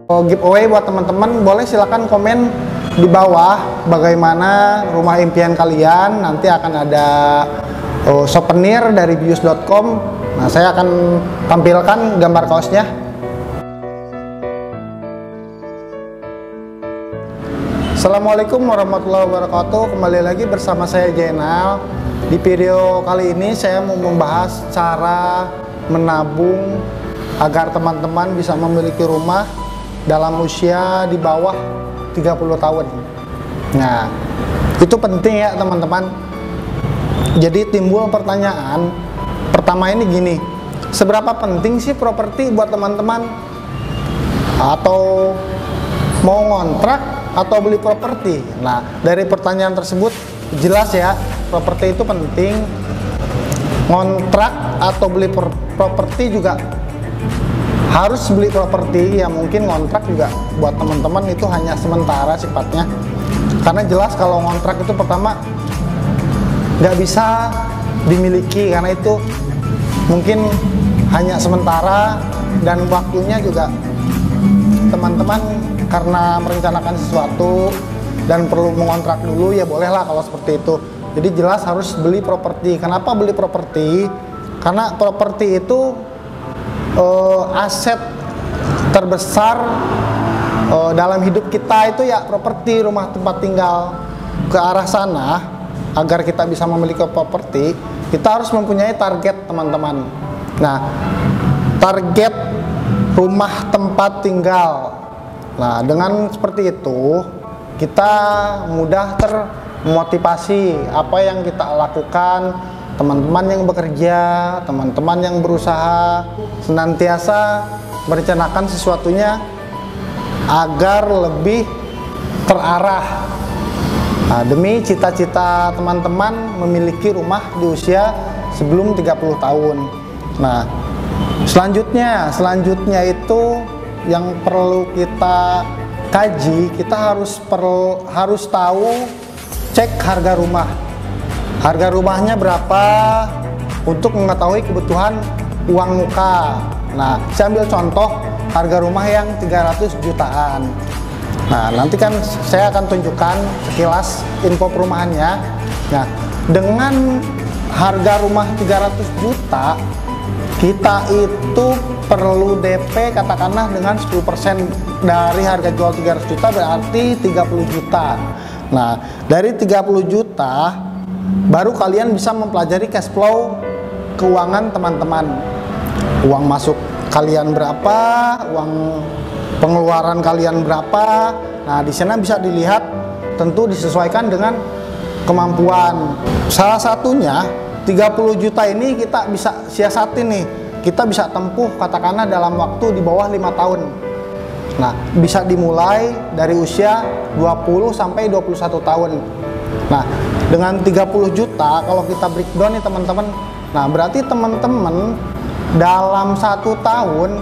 Giveaway buat teman-teman, boleh silakan komen di bawah bagaimana rumah impian kalian. Nanti akan ada souvenir dari bius.com. Nah, saya akan tampilkan gambar kaosnya. Assalamualaikum warahmatullahi wabarakatuh. Kembali lagi bersama saya Jainal. Di video kali ini saya mau membahas cara menabung agar teman-teman bisa memiliki rumah dalam usia di bawah 30 tahun. Nah, itu penting ya teman-teman. Jadi timbul pertanyaan pertama ini gini, seberapa penting sih properti buat teman-teman? Atau mau ngontrak atau beli properti? Nah, dari pertanyaan tersebut jelas ya, properti itu penting. Ngontrak atau beli properti juga harus beli properti. Ya mungkin ngontrak juga buat teman-teman itu hanya sementara sifatnya, karena jelas kalau ngontrak itu pertama nggak bisa dimiliki, karena itu mungkin hanya sementara, dan waktunya juga teman-teman karena merencanakan sesuatu dan perlu mengontrak dulu, ya bolehlah kalau seperti itu. Jadi jelas harus beli properti. Kenapa beli properti? Karena properti itu aset terbesar dalam hidup kita itu ya properti, rumah tempat tinggal. Ke arah sana, agar kita bisa memiliki properti, kita harus mempunyai target teman-teman. Nah, target rumah tempat tinggal. Nah, dengan seperti itu kita mudah termotivasi apa yang kita lakukan. Teman-teman yang bekerja, teman-teman yang berusaha, senantiasa merencanakan sesuatunya agar lebih terarah. Nah, demi cita-cita teman-teman memiliki rumah di usia sebelum 30 tahun. Nah, selanjutnya itu yang perlu kita kaji, kita harus tahu, cek harga rumah. Harga rumahnya berapa untuk mengetahui kebutuhan uang muka. Nah, saya ambil contoh harga rumah yang 300 jutaan. Nah, nanti kan saya akan tunjukkan sekilas info perumahannya. Nah, dengan harga rumah 300 juta, kita itu perlu DP katakanlah dengan 10% dari harga jual 300 juta, berarti 30 juta. Nah, dari 30 juta baru kalian bisa mempelajari cash flow keuangan teman-teman. Uang masuk kalian berapa, uang pengeluaran kalian berapa. Nah, di sana bisa dilihat, tentu disesuaikan dengan kemampuan. Salah satunya 30 juta ini kita bisa siasatin nih. Kita bisa tempuh katakanlah dalam waktu di bawah 5 tahun. Nah, bisa dimulai dari usia 20 sampai 21 tahun. Nah, dengan 30 juta kalau kita breakdown nih teman-teman, nah berarti teman-teman dalam 1 tahun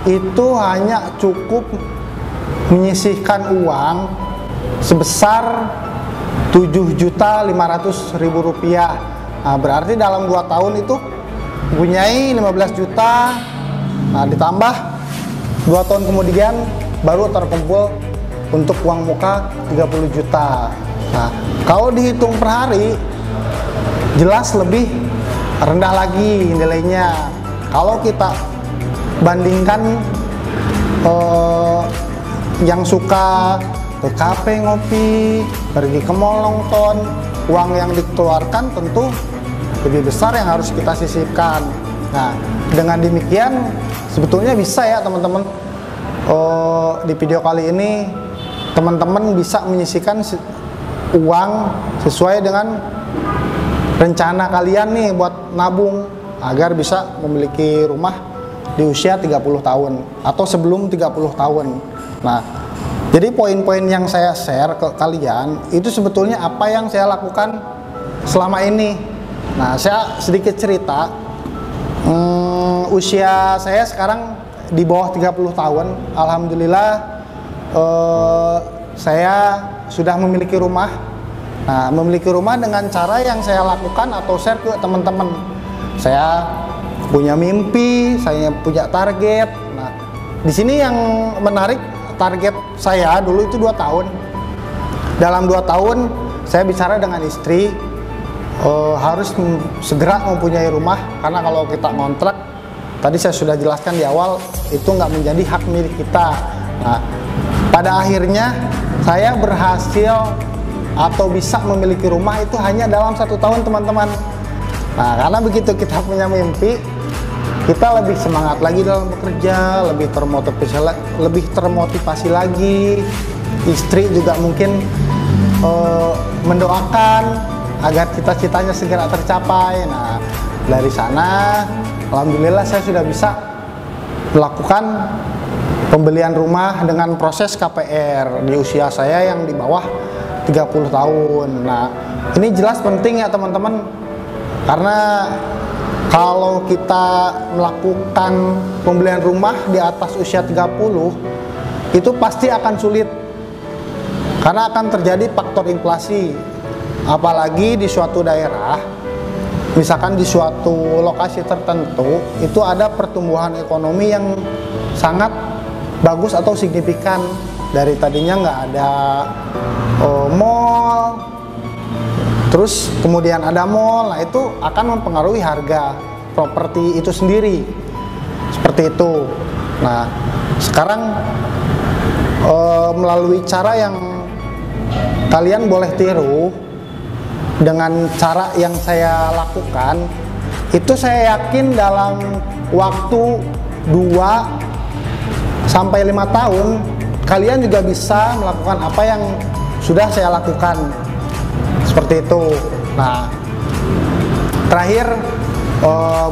itu hanya cukup menyisihkan uang sebesar 7.500.000 rupiah. Nah, berarti dalam 2 tahun itu mempunyai 15 juta. Nah, ditambah 2 tahun kemudian baru terkumpul untuk uang muka 30 juta. Nah, kalau dihitung per hari jelas lebih rendah lagi nilainya. Kalau kita bandingkan yang suka ke kafe ngopi, pergi ke mall nonton, uang yang dikeluarkan tentu lebih besar yang harus kita sisihkan. Nah, dengan demikian sebetulnya bisa ya teman-teman, di video kali ini teman-teman bisa menyisihkan uang sesuai dengan rencana kalian nih buat nabung agar bisa memiliki rumah di usia 30 tahun atau sebelum 30 tahun. Nah, jadi poin-poin yang saya share ke kalian itu sebetulnya apa yang saya lakukan selama ini. Nah, saya sedikit cerita. Usia saya sekarang di bawah 30 tahun. Alhamdulillah saya sudah memiliki rumah. Nah, memiliki rumah dengan cara yang saya lakukan atau share ke teman-teman. Saya punya mimpi, saya punya target. Nah, di sini yang menarik target saya dulu itu 2 tahun. Dalam 2 tahun saya bicara dengan istri, harus segera mempunyai rumah, karena kalau kita ngontrak, tadi saya sudah jelaskan di awal, itu nggak menjadi hak milik kita. Nah, pada akhirnya saya berhasil atau bisa memiliki rumah itu hanya dalam 1 tahun, teman-teman. Nah, karena begitu kita punya mimpi, kita lebih semangat lagi dalam bekerja, lebih termotivasi lagi. Istri juga mungkin mendoakan agar cita-citanya segera tercapai. Nah, dari sana alhamdulillah saya sudah bisa melakukan pembelian rumah dengan proses KPR di usia saya yang di bawah 30 tahun. Nah, ini jelas penting ya teman-teman, karena kalau kita melakukan pembelian rumah di atas usia 30 itu pasti akan sulit, karena akan terjadi faktor inflasi. Apalagi di suatu daerah, misalkan di suatu lokasi tertentu, itu ada pertumbuhan ekonomi yang sangat bagus atau signifikan. Dari tadinya nggak ada mall, terus kemudian ada mall, nah itu akan mempengaruhi harga properti itu sendiri. Seperti itu. Nah, sekarang melalui cara yang kalian boleh tiru, dengan cara yang saya lakukan, itu saya yakin dalam waktu 2-5 tahun kalian juga bisa melakukan apa yang sudah saya lakukan. Seperti itu. Nah, terakhir,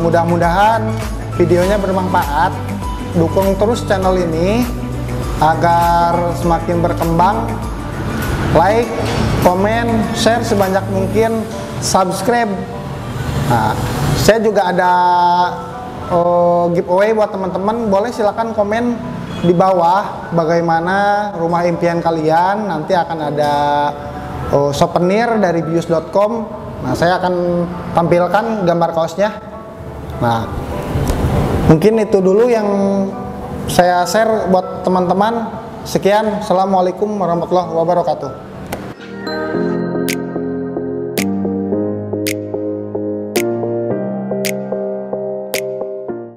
mudah-mudahan videonya bermanfaat. Dukung terus channel ini agar semakin berkembang. Like, komen, share sebanyak mungkin, subscribe. Nah, saya juga ada giveaway buat teman-teman. Boleh silakan komen di bawah bagaimana rumah impian kalian. Nanti akan ada souvenir dari bius.com. Nah, saya akan tampilkan gambar kaosnya. Nah, mungkin itu dulu yang saya share buat teman-teman. Sekian, assalamualaikum warahmatullahi wabarakatuh.